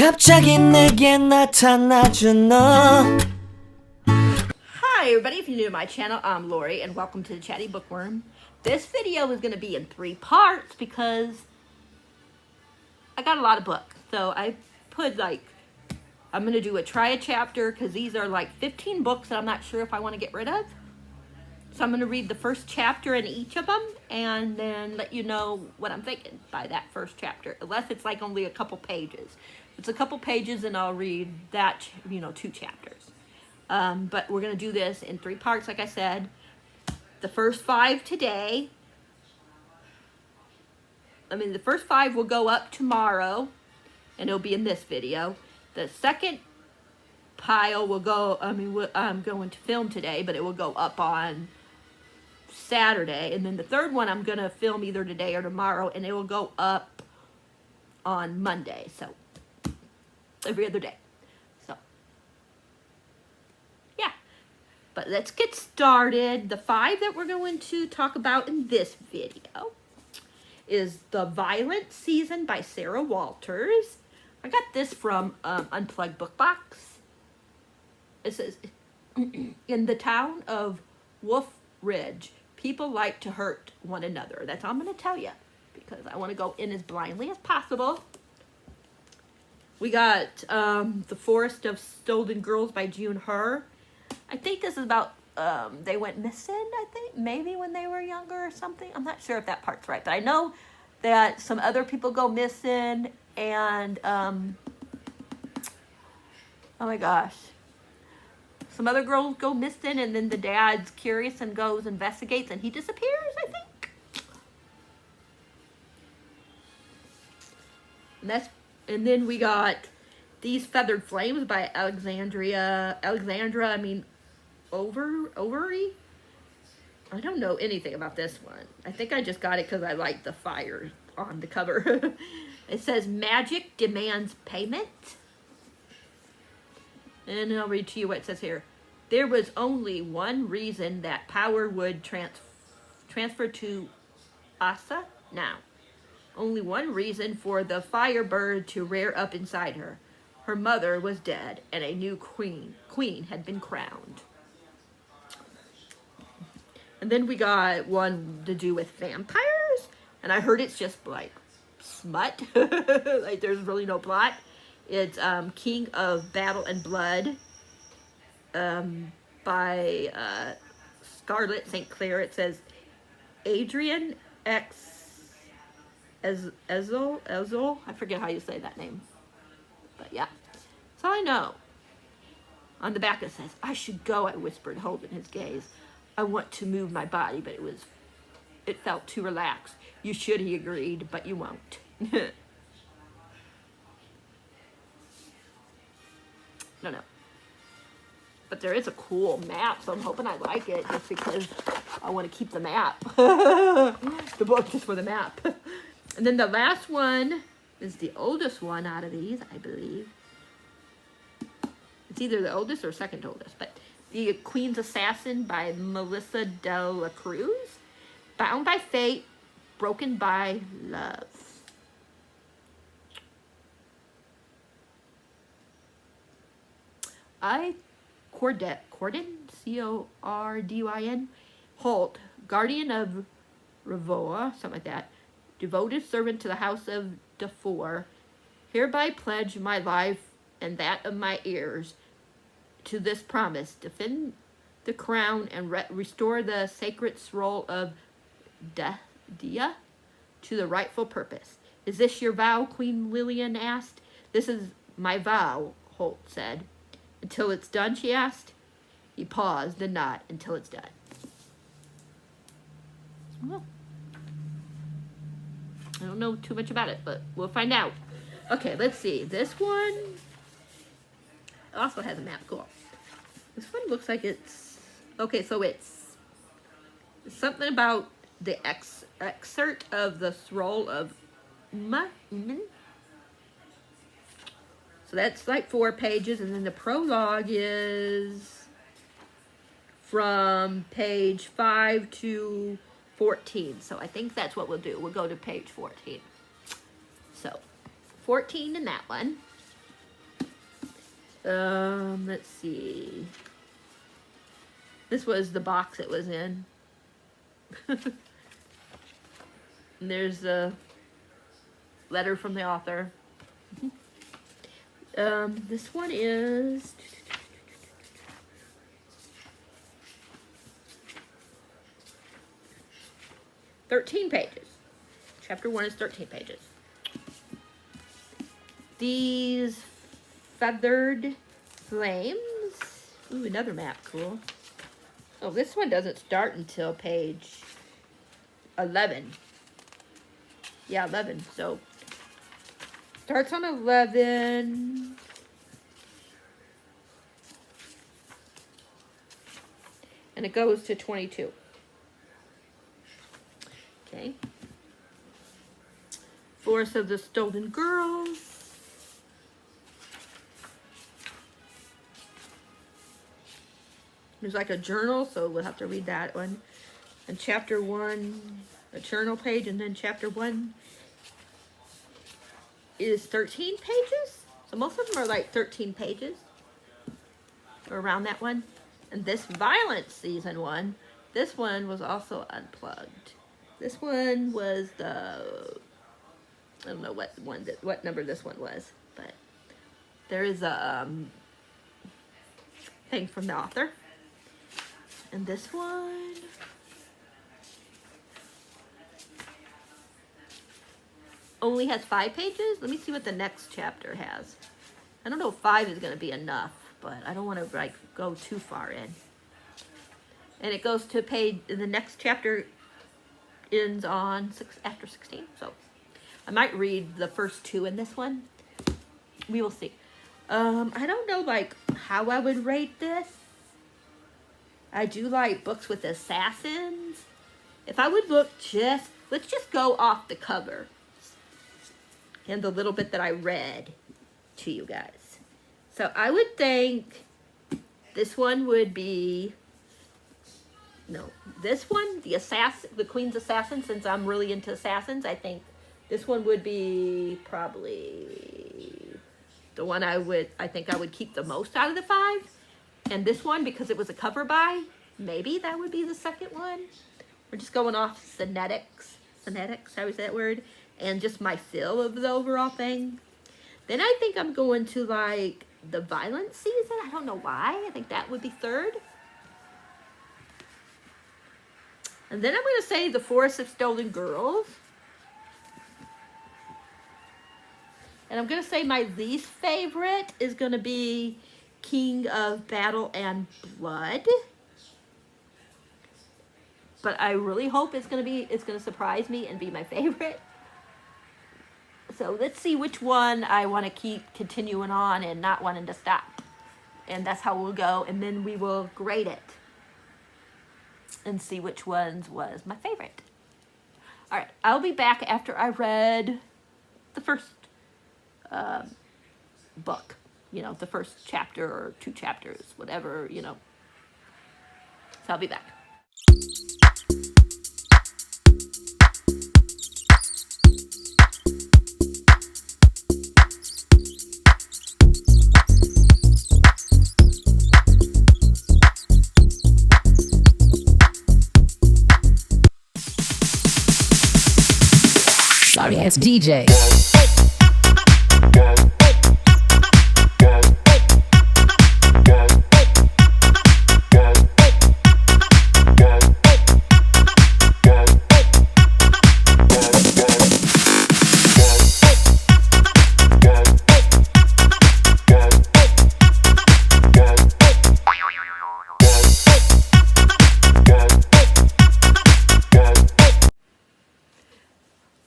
갑자기 내게 나타나준 너. Hi everybody, if you're new to my channel, I'm Lori and welcome to the Chatty Bookworm. This video is going to be in 3 parts because I got a lot of books. So I put I'm going to do try a chapter because these are like 15 books that I'm not sure if I want to get rid of. So I'm going to read the first chapter in each of them and then let you know what I'm thinking by that first chapter. Unless it's like only a couple pages. If it's a couple pages and I'll read that, 2 chapters. But we're going to do this in 3 parts, like I said. The first 5 today. The first 5 will go up tomorrow, and it'll be in this video. The second pile will go, I'm going to film today, but it will go up on Saturday. And then the third one I'm going to film either today or tomorrow, and it will go up on Monday. So, every other day. But let's get started. The 5 that we're going to talk about in this video is The Violent Season by Sarah Walters. I got this from Unplugged Book Box. It says, in the town of Wolf Ridge, people like to hurt one another. That's all I'm going to tell you because I want to go in as blindly as possible. We got The Forest of Stolen Girls by June Her. I think this is about, they went missing, I think, maybe when they were younger or something. I'm not sure if that part's right, but I know that some other people go missing and, oh my gosh, some other girls go missing and then the dad's curious and goes, investigates, and he disappears, I think. And then we got These Feathered Flames by Alexandra, Overy? I don't know anything about this one. I think I just got it because I like the fire on the cover. It says, magic demands payment. And I'll read to you what it says here. There was only one reason that power would transfer to Asa now. Only one reason for the firebird to rear up inside her. Her mother was dead and a new queen had been crowned. And then we got one to do with vampires. And I heard it's just like smut. Like there's really no plot. It's King of Battle and Blood by Scarlett St. Clair. It says Adrian X. Ezel. I forget how you say that name. But yeah. That's all I know. On the back it says, I should go, I whispered, holding his gaze. I want to move my body, but it felt too relaxed. You should, he agreed, but you won't. No. But there is a cool map, so I'm hoping I like it just because I want to keep the map. The book just for the map. And then the last one is the oldest one out of these, I believe. It's either the oldest or second oldest, but The Queen's Assassin by Melissa de la Cruz. Bound by fate, broken by love. Cordyn, C-O-R-D-Y-N, Holt, guardian of Ravoa, something like that, devoted servant to the house of Dufour, hereby pledge my life and that of my heirs to this promise, defend the crown and restore the sacred scroll of Dia to the rightful purpose. Is this your vow? Queen Lillian asked. This is my vow, Holt said. Until it's done, she asked. He paused, then not until it's done. Well, I don't know too much about it, but we'll find out. Okay, let's see. This one also has a map. Cool. This one looks like it's... Okay, so it's something about the excerpt of the scroll of Uman. So that's like 4 pages, and then the prologue is from page 5 to 14. So I think that's what we'll do. We'll go to page 14. So 14 in that one. Let's see. This was the box it was in. And there's a letter from the author. This one is 13 pages. Chapter 1 is 13 pages. These feathered flames. Ooh, another map, cool. Oh, this one doesn't start until page 11. Yeah, 11. So, starts on 11. And it goes to 22. Okay. Forest of the Stolen Girls. There's like a journal, so we'll have to read that one. And chapter 1, a journal page, and then chapter 1 is 13 pages. So most of them are like 13 pages, or around that one. And this Violence Season 1, this one was also unplugged. This one was the, I don't know what number this one was, but there is a thing from the author. And this one, only has 5 pages. Let me see what the next chapter has. I don't know if 5 is going to be enough, but I don't want to like go too far in. And it goes to page, the next chapter ends on after 16. So I might read the first 2 in this one. We will see. I don't know like how I would rate this. I do like books with assassins. If I would look let's just go off the cover and the little bit that I read to you guys. So I would think this one would be, no, this one, the Queen's Assassin, since I'm really into assassins, I think this one would be probably the one I think I would keep the most out of the 5. And this one, because it was a cover buy, maybe that would be the second one. We're just going off phonetics, how is that word? And just my feel of the overall thing. Then I think I'm going to like the Violence Season. I don't know why. I think that would be 3rd. And then I'm going to say the Forest of Stolen Girls. And I'm going to say my least favorite is going to be King of Battle and Blood. But I really hope it's going to surprise me and be my favorite. So let's see which one I want to keep continuing on and not wanting to stop. And that's how we'll go. And then we will grade it and see which ones was my favorite. All right, I'll be back after I read the first book. You know, the first chapter or 2 chapters, whatever, you know. So I'll be back. Sorry ass DJ.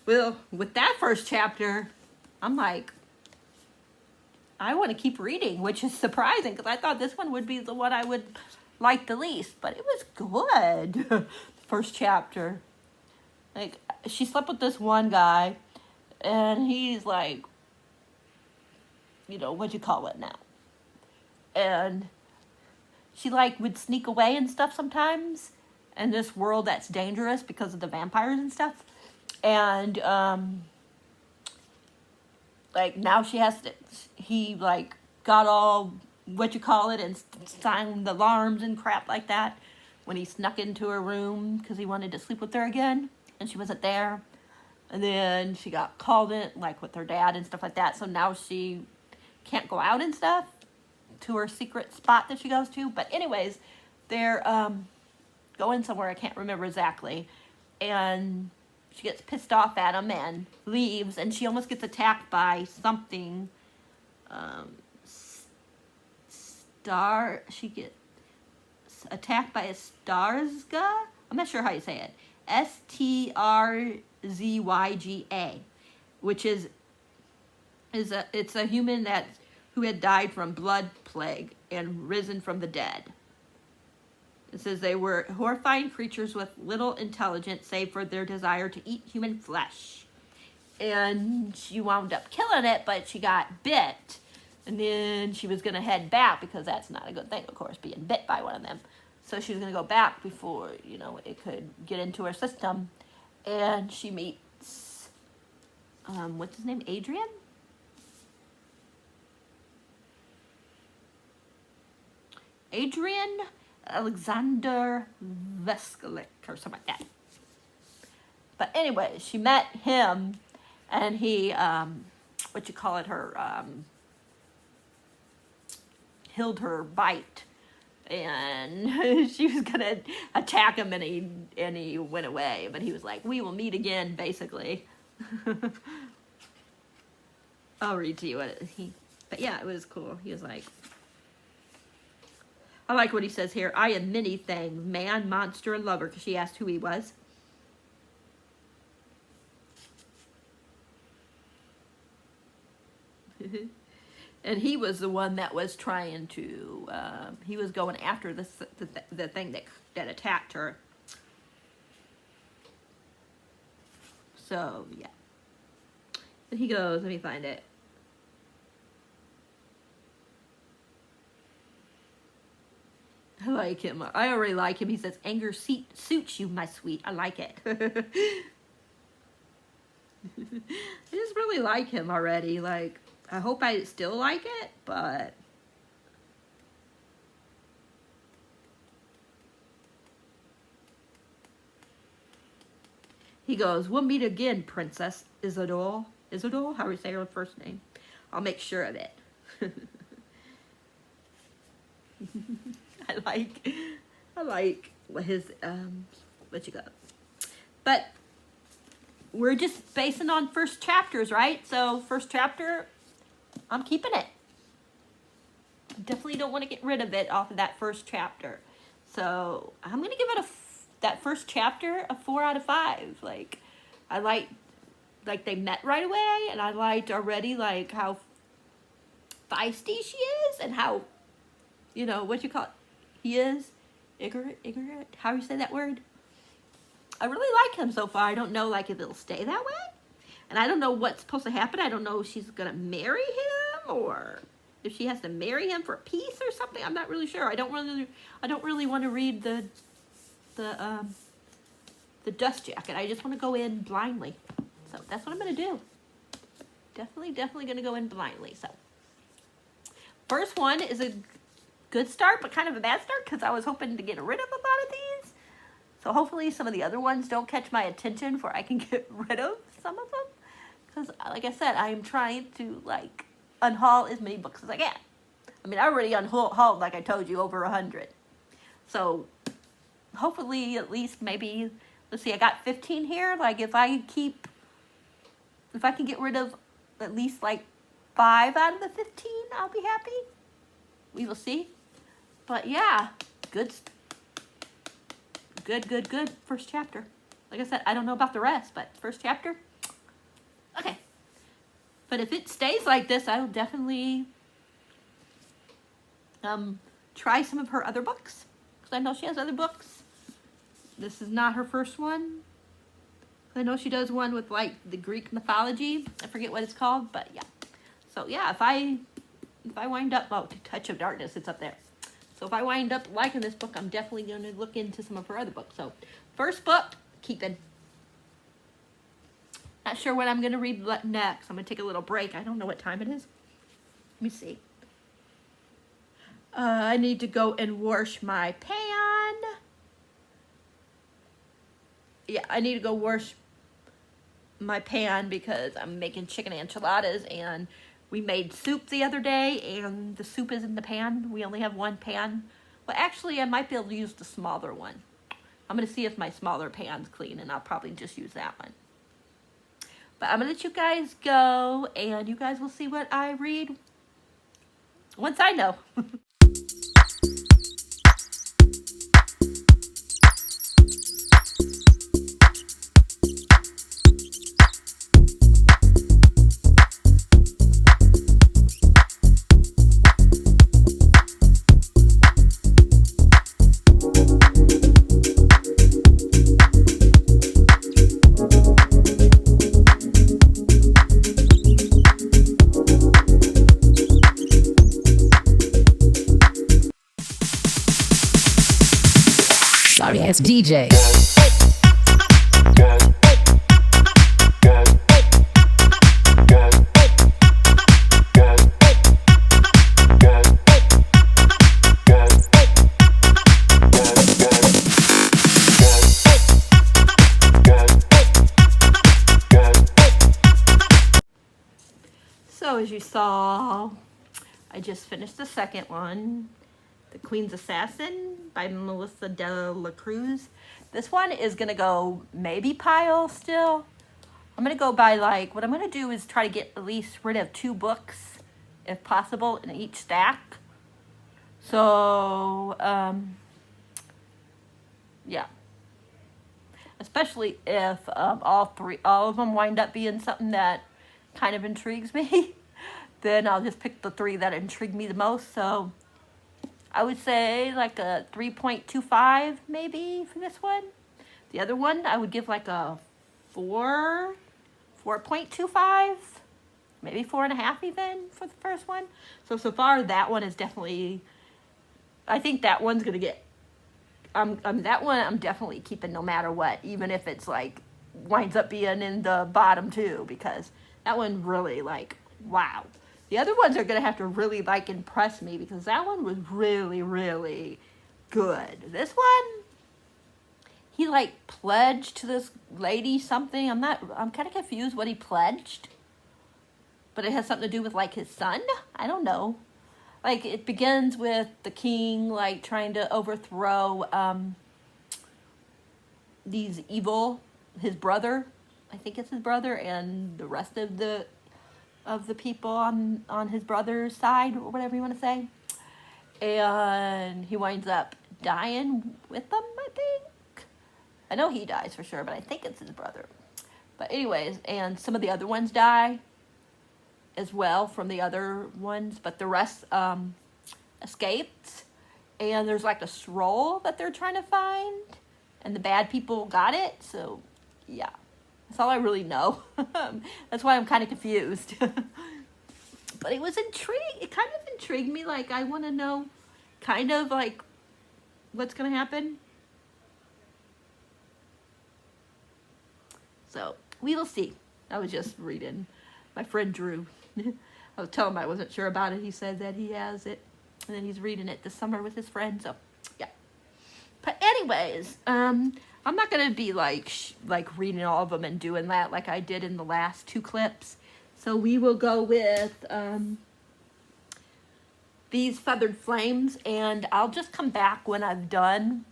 Well, with that first chapter, I'm like, I want to keep reading, which is surprising because I thought this one would be the one I would like the least, but it was good. First chapter. Like, she slept with this one guy, and he's like, you know, what'd you call it now? And she like would sneak away and stuff sometimes in this world that's dangerous because of the vampires and stuff. And like now she has to, he like got all, and sound the alarms and crap like that when he snuck into her room because he wanted to sleep with her again and she wasn't there. And then she got called in, like with her dad and stuff like that. So now she can't go out and stuff to her secret spot that she goes to. But anyways, they're going somewhere. I can't remember exactly. And she gets pissed off at him and leaves. And she almost gets attacked by something. She gets attacked by a Starzga. I'm not sure how you say it. StrzYga, which is a human who had died from blood plague and risen from the dead. It says they were horrifying creatures with little intelligence save for their desire to eat human flesh. And she wound up killing it, but she got bit. And then she was going to head back because that's not a good thing, of course, being bit by one of them. So she was going to go back before, it could get into her system. And she meets, what's his name, Adrian? Adrian Alexander Veskilik or something like that. But anyway, she met him and he, healed her bite. And she was gonna attack him, and he went away. But he was like, "We will meet again," basically. I'll read to you but yeah, it was cool. He was like, I like what he says here. I am many things, man, monster, and lover, because she asked who he was. And he was the one that was trying to, he was going after the thing that attacked her. So, yeah. And he goes, let me find it. I like him. I already like him. He says, anger suits you, my sweet. I like it. I just really like him already. Like, I hope I still like it, but he goes, we'll meet again, Princess Isidore. Isidore? How do we say her first name? I'll make sure of it. I like his, what you got? But we're just basing on first chapters, right? So first chapter, I'm keeping it. Definitely don't want to get rid of it off of that first chapter. So I'm going to give it that first chapter a 4 out of 5. Like, I like they met right away, and I liked already like how feisty she is and how, he is ignorant, how do you say that word? I really like him so far. I don't know like if it'll stay that way. And I don't know what's supposed to happen. I don't know if she's going to marry him or if she has to marry him for peace or something. I'm not really sure. I don't really want to read the dust jacket. I just want to go in blindly. So that's what I'm going to do. Definitely going to go in blindly. So first one is a good start, but kind of a bad start because I was hoping to get rid of a lot of these. So hopefully some of the other ones don't catch my attention before I can get rid of some of them. Because like I said, I am trying to unhaul as many books as I can. I mean, I already unhauled, like I told you, over 100. So hopefully at least maybe, let's see, I got 15 here. Like if I can get rid of at least 5 out of the 15, I'll be happy. We will see. But yeah, good first chapter. Like I said, I don't know about the rest, but first chapter, okay. But if it stays like this, I will definitely try some of her other books, because I know she has other books. This is not her first one. I know she does one with the Greek mythology. I forget what it's called, but yeah. So yeah, if I wind up, Touch of Darkness, it's up there. So if I wind up liking this book, I'm definitely going to look into some of her other books. So first book, keeping. Not sure what I'm going to read next. I'm going to take a little break. I don't know what time it is. Let me see. I need to go and wash my pan. Yeah, I need to go wash my pan because I'm making chicken enchiladas, and we made soup the other day and the soup is in the pan. We only have one pan. Well, actually, I might be able to use the smaller one. I'm going to see if my smaller pan's clean, and I'll probably just use that one. But I'm going to let you guys go, and you guys will see what I read once I know. Sorry ass DJ. So as you saw, I just finished the second one, The Queen's Assassin by Melissa de la Cruz. This one is going to go maybe pile still. I'm going to go by what I'm going to do is try to get at least rid of 2 books, if possible, in each stack. So, yeah. Especially if all of them wind up being something that kind of intrigues me, then I'll just pick the 3 that intrigue me the most. So I would say like a 3.25 maybe for this one. The other one I would give like a 4.25, maybe 4.5 even for the first one. So far that one is definitely, I think that one's gonna get, that one I'm definitely keeping no matter what, even if it's winds up being in the bottom 2, because that one really wow. The other ones are gonna have to really impress me, because that one was really, really good. This one, he pledged to this lady something. I'm kind of confused what he pledged, but it has something to do with his son. I don't know. It begins with the king trying to overthrow these evil, his brother, I think it's his brother, and the rest of the people on his brother's side, or whatever you want to say. And he winds up dying with them, I think. I know he dies for sure, but I think it's his brother. But anyways, and some of the other ones die as well from the other ones, but the rest escaped. And there's a scroll that they're trying to find, and the bad people got it. So yeah, that's all I really know. That's why I'm kind of confused. But it was intriguing. It kind of intrigued me. I want to know kind of what's going to happen. So we will see. I was just reading. My friend Drew, I was telling him I wasn't sure about it. He said that he has it, and then he's reading it this summer with his friend. So yeah. But anyways, I'm not gonna be reading all of them and doing that like I did in the last 2 clips. So we will go with These Feathered Flames, and I'll just come back when I've done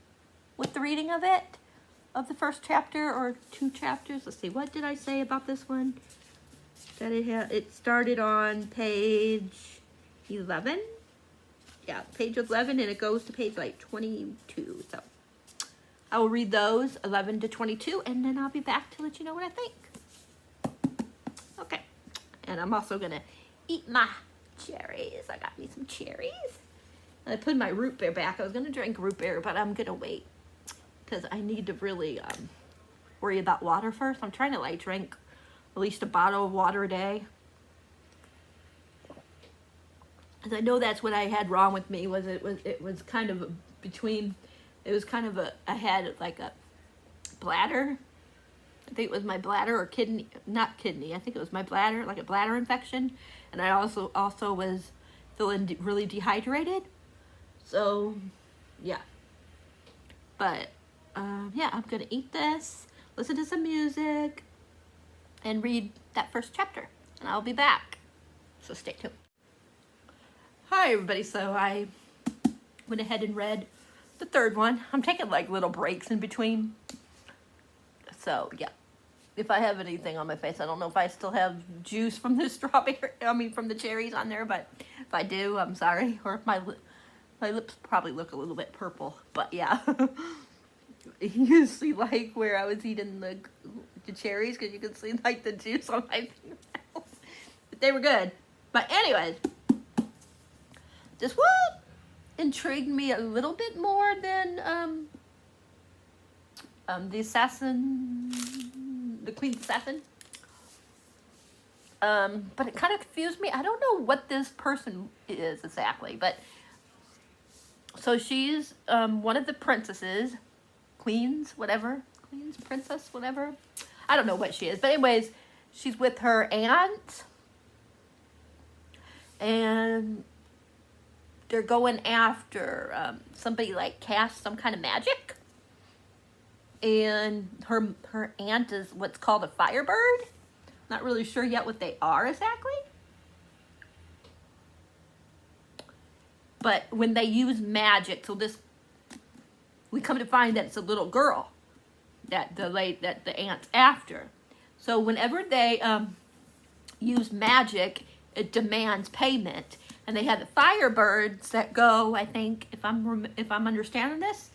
with the reading of it, of the first chapter or 2 chapters. Let's see, what did I say about this one? That it started on page 11. Yeah, page 11, and it goes to page 22. So I will read those 11 to 22, and then I'll be back to let you know what I think. Okay, and I'm also gonna eat my cherries. I got me some cherries. I put my root beer back. I was gonna drink root beer, but I'm gonna wait because I need to really worry about water first. I'm trying to drink at least a bottle of water a day. Because I know that's what I had wrong with me, was it was kind of I had a bladder. I think it was my bladder or kidney, not kidney. I think it was my bladder, a bladder infection. And I also was feeling really dehydrated. So, yeah. But, yeah, I'm going to eat this, listen to some music, and read that first chapter. And I'll be back. So stay tuned. Hi, everybody. So I went ahead and read the third one. I'm taking like little breaks in between. So, yeah. If I have anything on my face, I don't know if I still have juice from the from the cherries on there, but if I do, I'm sorry. Or if my lips probably look a little bit purple, but yeah. You see like where I was eating the cherries, because you could see like the juice on my fingernails. But they were good. But anyways, this one intrigued me a little bit more than the Queen's Assassin. But it kind of confused me. I don't know what this person is exactly, but so she's one of the princesses, queens, princess, whatever. I don't know what she is, but anyways, she's with her aunt, and they're going after somebody like cast some kind of magic. And her aunt is what's called a firebird. Not really sure yet what they are exactly. But when they use magic, so we come to find that it's a little girl that the aunt's after. So whenever they use magic, it demands payment. And they have the firebirds that go, I think, if I'm understanding this,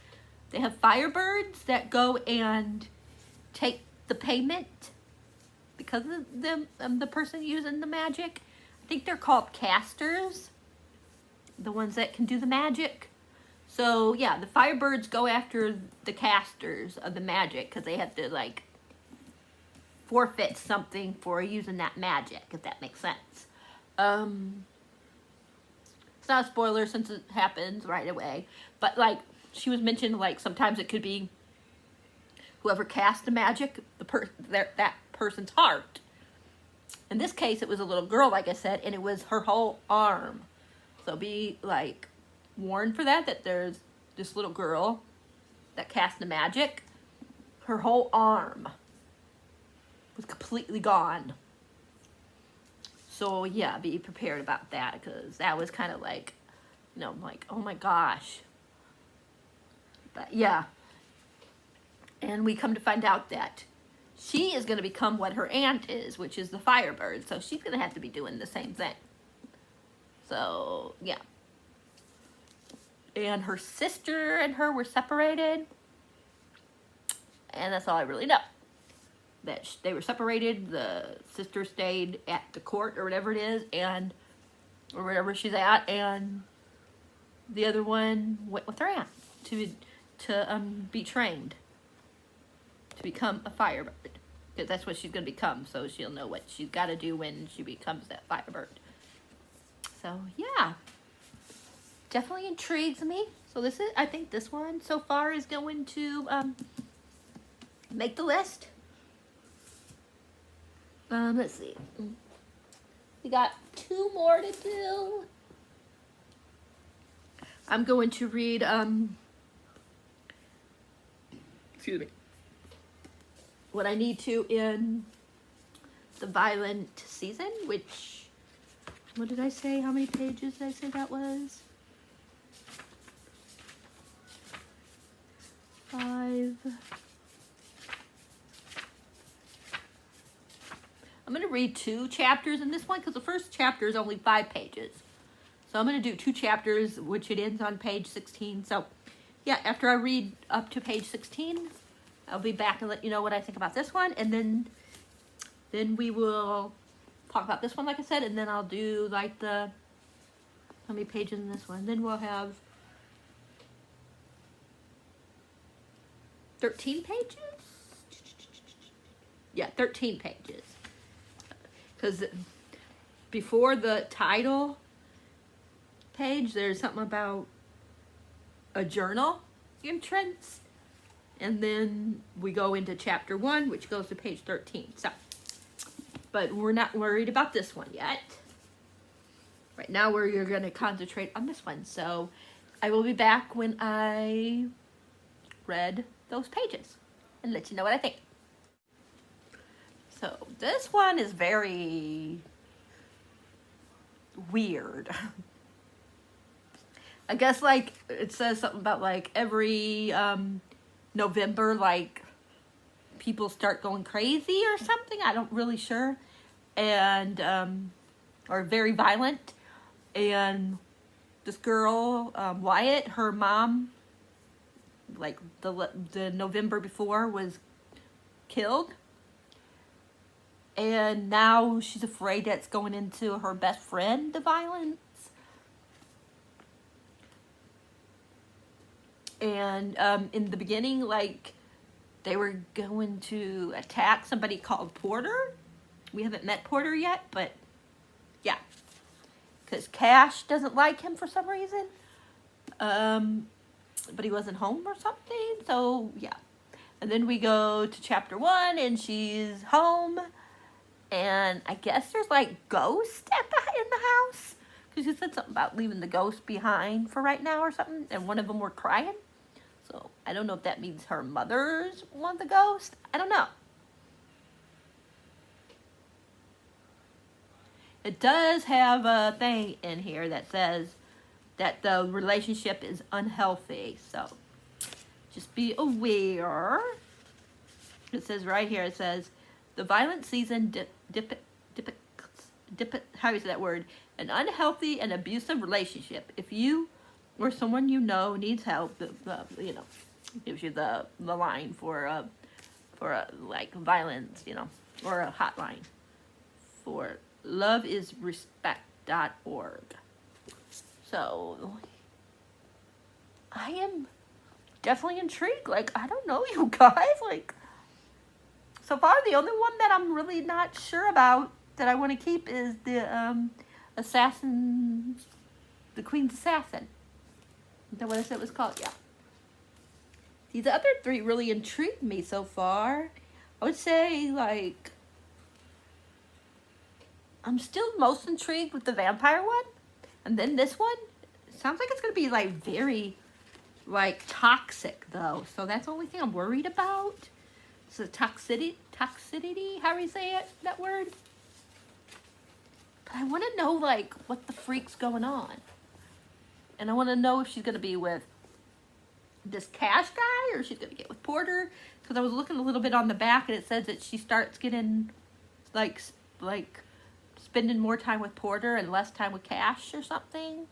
they have firebirds that go and take the payment because of the person using the magic. I think they're called casters, the ones that can do the magic. So yeah, the firebirds go after the casters of the magic because they have to like forfeit something for using that magic, if that makes sense. It's not a spoiler since it happens right away, but like she was mentioned, like sometimes it could be whoever cast the magic, that person's heart. In this case, it was a little girl, like I said, and it was her whole arm. So be like warned for that there's this little girl that cast the magic. Her whole arm was completely gone. So yeah, be prepared about that, because that was kind of like, like, oh my gosh. But yeah. And we come to find out that she is going to become what her aunt is, which is the firebird. So she's going to have to be doing the same thing. So, yeah. And her sister and her were separated. And that's all I really know. That they were separated. The sister stayed at the court or whatever it is, or wherever she's at. And the other one went with her aunt to be trained to become a firebird, because that's what she's going to become, so she'll know what she's got to do when she becomes that firebird. So yeah, definitely intrigues me. So I think this one so far is going to make the list. Let's see, we got 2 more to do. I'm going to read excuse me, what I need to in the Violent Season, which, what did I say? How many pages did I say that was? 5. I'm going to read 2 chapters in this one, because the first chapter is only 5 pages. So I'm going to do 2 chapters, which it ends on page 16. So yeah, after I read up to page 16, I'll be back and let you know what I think about this one. And then we will talk about this one, like I said, and then I'll do like how many pages in this one. Then we'll have 13 pages? Yeah, 13 pages. Because before the title page, there's something about a journal entrance, and then we go into chapter 1, which goes to page 13. So, but we're not worried about this one yet. Right now, you're going to concentrate on this one. So, I will be back when I read those pages and let you know what I think. So this one is very weird. I guess like it says something about like every November, like people start going crazy or something. I don't really sure. And or very violent. And this girl, Wyatt, her mom, like the November before, was killed. And now she's afraid that's going into her best friend, the violence. And in the beginning, like, they were going to attack somebody called Porter. We haven't met Porter yet, but yeah. Because Cash doesn't like him for some reason. But he wasn't home or something, so yeah. And then we go to chapter 1, and she's home. And I guess there's like ghosts in the house. Because she said something about leaving the ghost behind for right now or something. And one of them were crying. So I don't know if that means her mother's one of the ghosts. I don't know. It does have a thing in here that says that the relationship is unhealthy. So just be aware. It says right here, it says, the violent season how do you say that word? An unhealthy and abusive relationship. If you or someone you know needs help, you know, gives you the line for like violence, you know, or a hotline for loveisrespect.org. So I am definitely intrigued. Like, I don't know, you guys. Like, so far the only one that I'm really not sure about that I want to keep is the assassin, the Queen's Assassin. Is that what I said it was called? Yeah. These other 3 really intrigued me so far. I would say, like, I'm still most intrigued with the vampire one. And then this one, sounds like it's going to be, like, very, like, toxic, though. So that's the only thing I'm worried about. It's the toxicity, how do you say it, that word? But I want to know, like, what the freak's going on. And I want to know if she's going to be with this Cash guy or she's going to get with Porter. Because I was looking a little bit on the back and it says that she starts getting, like spending more time with Porter and less time with Cash or something.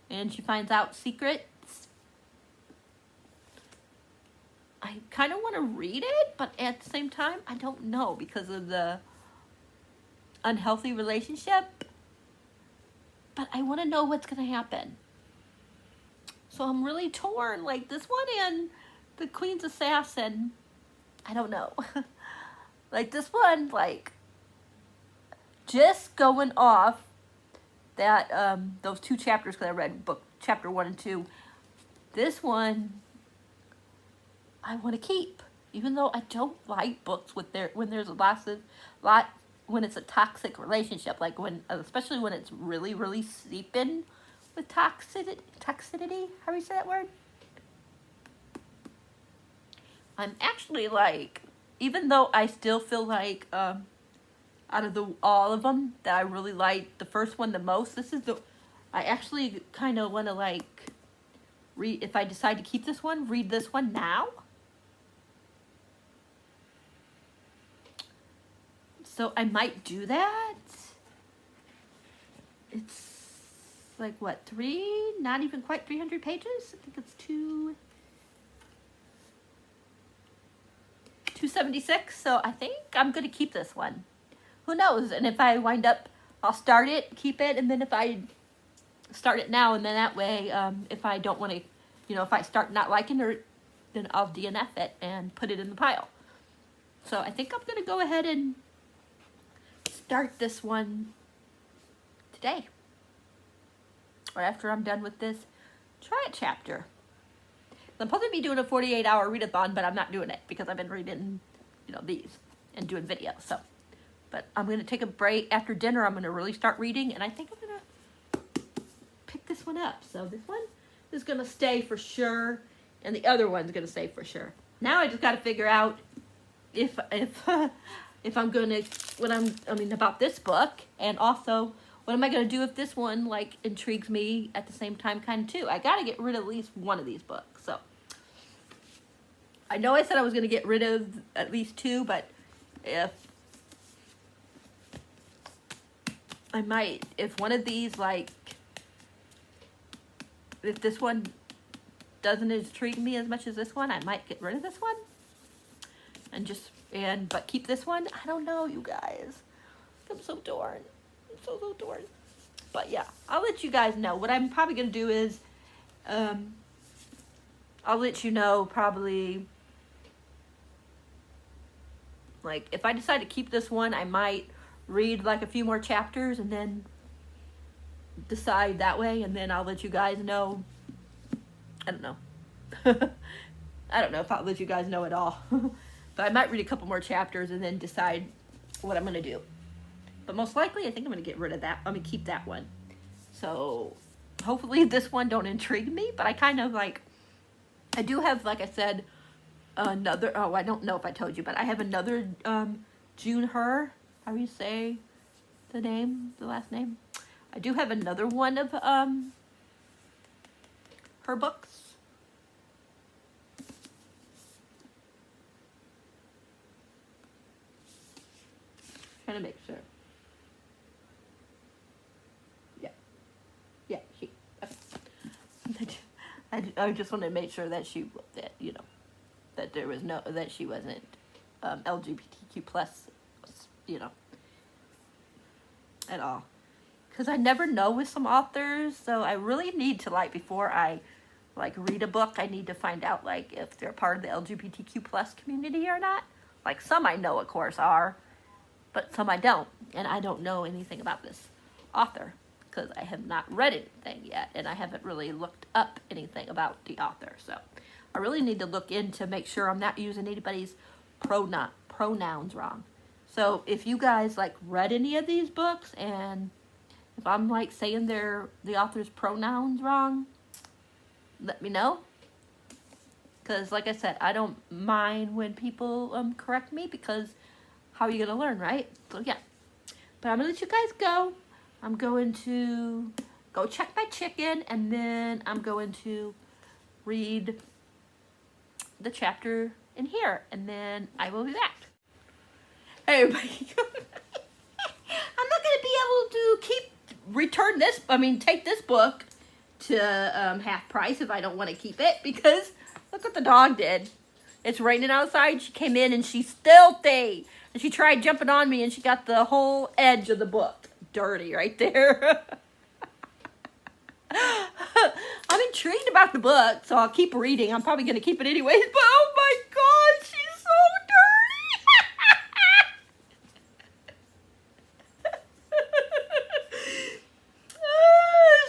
And she finds out secrets. I kind of want to read it, but at the same time, I don't know because of the unhealthy relationship. But I want to know what's going to happen. So I'm really torn. Like, this one and the Queen's Assassin, I don't know. Like, this one, like, just going off that, those 2 chapters, because I read book chapter 1 and 2, this one I want to keep. Even though I don't like books with when there's when it's a toxic relationship, like especially when it's really, really seeping with toxicity, how do you say that word? I'm actually like, even though I still feel like, out of all of them, that I really like the first one the most, I actually kind of want to like, if I decide to keep this one, read this one now. So I might do that. It's like what, not even quite 300 pages? I think it's 276. So I think I'm going to keep this one. Who knows? And if I wind up, I'll start it, keep it, and then if I start it now, and then that way, if I don't want to, you know, if I start not liking it, then I'll DNF it and put it in the pile. So I think I'm going to go ahead and start this one today. Or after I'm done with this try it chapter. I'm supposed to be doing a 48-hour readathon, but I'm not doing it because I've been reading, you know, these and doing videos. So, but I'm going to take a break after dinner. I'm going to really start reading, and I think I'm going to pick this one up. So this one, is going to stay for sure, and the other one's going to stay for sure. Now I just got to figure out if I'm going to, about this book, and also what am I going to do if this one, like, intrigues me at the same time kind of too. I got to get rid of at least one of these books, so. I know I said I was going to get rid of at least two, but if one of these, like, if this one doesn't intrigue me as much as this one, I might get rid of this one. But keep this one. I don't know, you guys. I'm so torn. I'm so torn. But yeah, I'll let you guys know. What I'm probably going to do is, I'll let you know probably, like, if I decide to keep this one, I might read like a few more chapters and then decide that way, and then I'll let you guys know. I don't know. I don't know if I'll let you guys know at all. But I might read a couple more chapters and then decide what I'm going to do. But most likely, I think I'm going to get rid of that. I'm going to keep that one. So hopefully this one don't intrigue me, but I kind of like, I do have, like I said, another, oh, I don't know if I told you, but I have another June Her, how do you say the name, the last name? I do have another one of her books. Trying to make sure. Yeah, she. Okay. I just wanted to make sure that that there was that she wasn't LGBTQ plus, at all. Because I never know with some authors, so I really need to, like, before I, like, read a book, I need to find out, like, if they're part of the LGBTQ plus community or not. Like, some I know, of course, are, but some I don't. And I don't know anything about this author because I have not read anything yet, and I haven't really looked up anything about the author. So I really need to look in to make sure I'm not using anybody's pronouns wrong. So if you guys, like, read any of these books, and if I'm, like, saying the author's pronouns wrong, let me know. Because, like I said, I don't mind when people correct me, because how are you going to learn, right? So, yeah. But I'm going to let you guys go. I'm going to go check my chicken, and then I'm going to read the chapter in here, and then I will be back. Hey, everybody. I'm not going to be able to take this book to half price if I don't want to keep it, because look what the dog did. It's raining outside. She came in and she's filthy. And she tried jumping on me, and she got the whole edge of the book dirty right there. I'm intrigued about the book, so I'll keep reading. I'm probably going to keep it anyways, but oh my God, she's so dirty.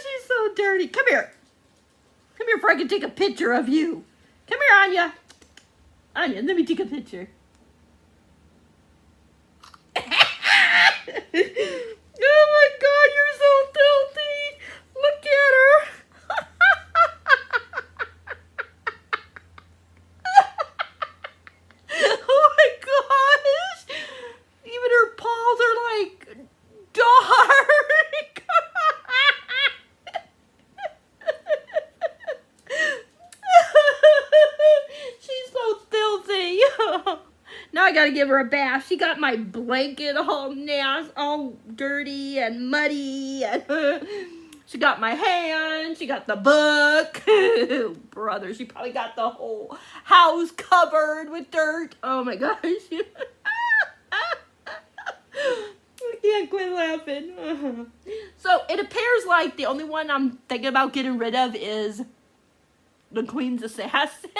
She's so dirty. Come here. Come here before I can take a picture of you. Come here, Anya. Anya, let me take a picture. Oh my God, you're so filthy. Look at her. Oh my gosh. Even her paws are like dark. She's so filthy. Now I gotta give her a bath. She got my blanket all nasty, all dirty and muddy. And she got my hand. She got the book. Brother, she probably got the whole house covered with dirt. Oh my gosh. I can't quit laughing. So it appears like the only one I'm thinking about getting rid of is the Queen's Assassin.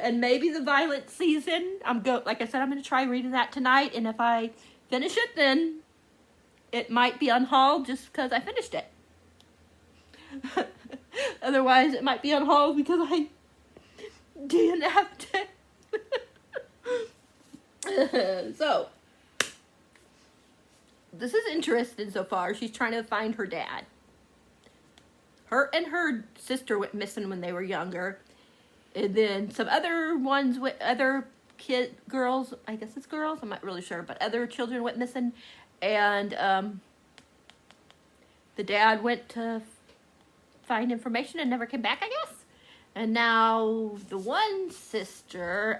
And maybe the Violent Season. Like I said, I'm going to try reading that tonight. And if I finish it, then it might be Unhaul just because I finished it. Otherwise, it might be Unhaul because I didn't have to. So, this is interesting so far. She's trying to find her dad. her and her sister went missing when they were younger. And then some other ones with other girls, I guess it's girls, I'm not really sure, but other children went missing. And the dad went to find information and never came back, I guess. And now the one sister,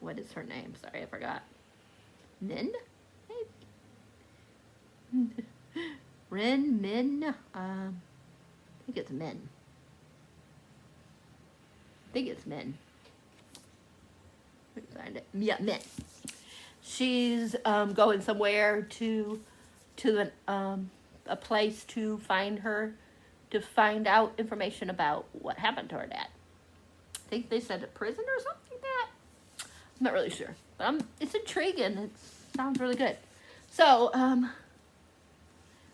what is her name? Sorry, I forgot. Min? Min? I think it's Min. Find it. Yeah, Min. She's going somewhere to a place to find out information about what happened to her dad. I think they said a prison or something like that. I'm not really sure, but it's intriguing. It sounds really good. So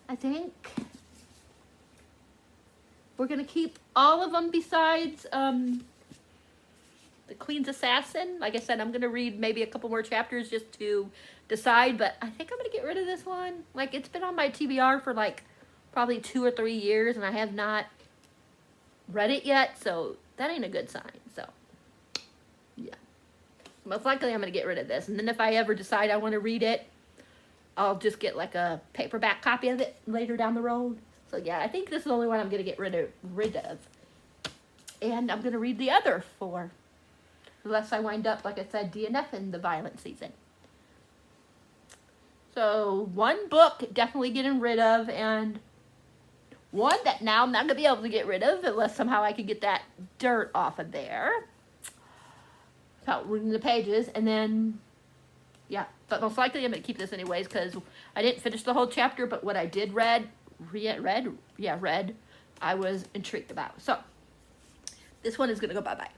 I think we're gonna keep all of them besides the Queen's Assassin. Like I said, I'm gonna read maybe a couple more chapters just to decide, but I think I'm gonna get rid of this one. Like, it's been on my TBR for like probably 2 or 3 years, and I have not read it yet, so that ain't a good sign. So yeah, most likely I'm gonna get rid of this, and then if I ever decide I want to read it, I'll just get like a paperback copy of it later down the road. So yeah, I think this is the only one I'm gonna get rid of, and I'm gonna read the other 4. Unless I wind up, like I said, DNF in the violent season. So, one book definitely getting rid of, and one that now I'm not going to be able to get rid of unless somehow I can get that dirt off of there. Without reading the pages. And then, yeah, but most likely I'm going to keep this anyways because I didn't finish the whole chapter, but what I did read, I was intrigued about. So, this one is going to go bye-bye.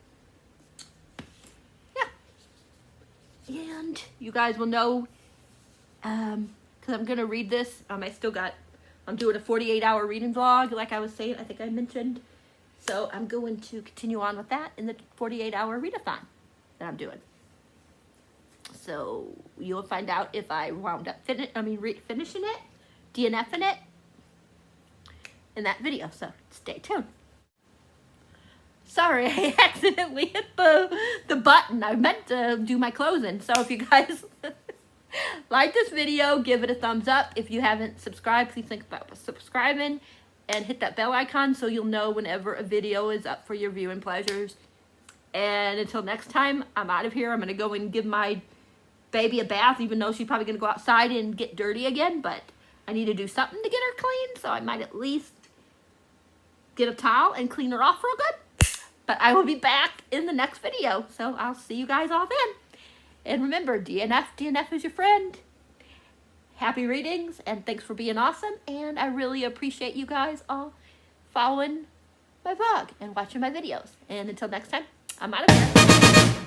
And you guys will know, because I'm going to read this. I'm doing a 48-hour reading vlog, like I was saying, I think I mentioned. So I'm going to continue on with that in the 48-hour readathon that I'm doing. So you'll find out if I wound up finishing it, DNFing it, in that video. So stay tuned. Sorry, I accidentally hit the button. I meant to do my closing. So if you guys like this video, give it a thumbs up. If you haven't subscribed, please think about subscribing and hit that bell icon so you'll know whenever a video is up for your viewing pleasures. And until next time, I'm out of here. I'm going to go and give my baby a bath, even though she's probably going to go outside and get dirty again. But I need to do something to get her clean, so I might at least get a towel and clean her off real good. But I will be back in the next video, so I'll see you guys all then. And remember, DNF is your friend. Happy readings, and thanks for being awesome. And I really appreciate you guys all following my vlog and watching my videos. And until next time, I'm out of here.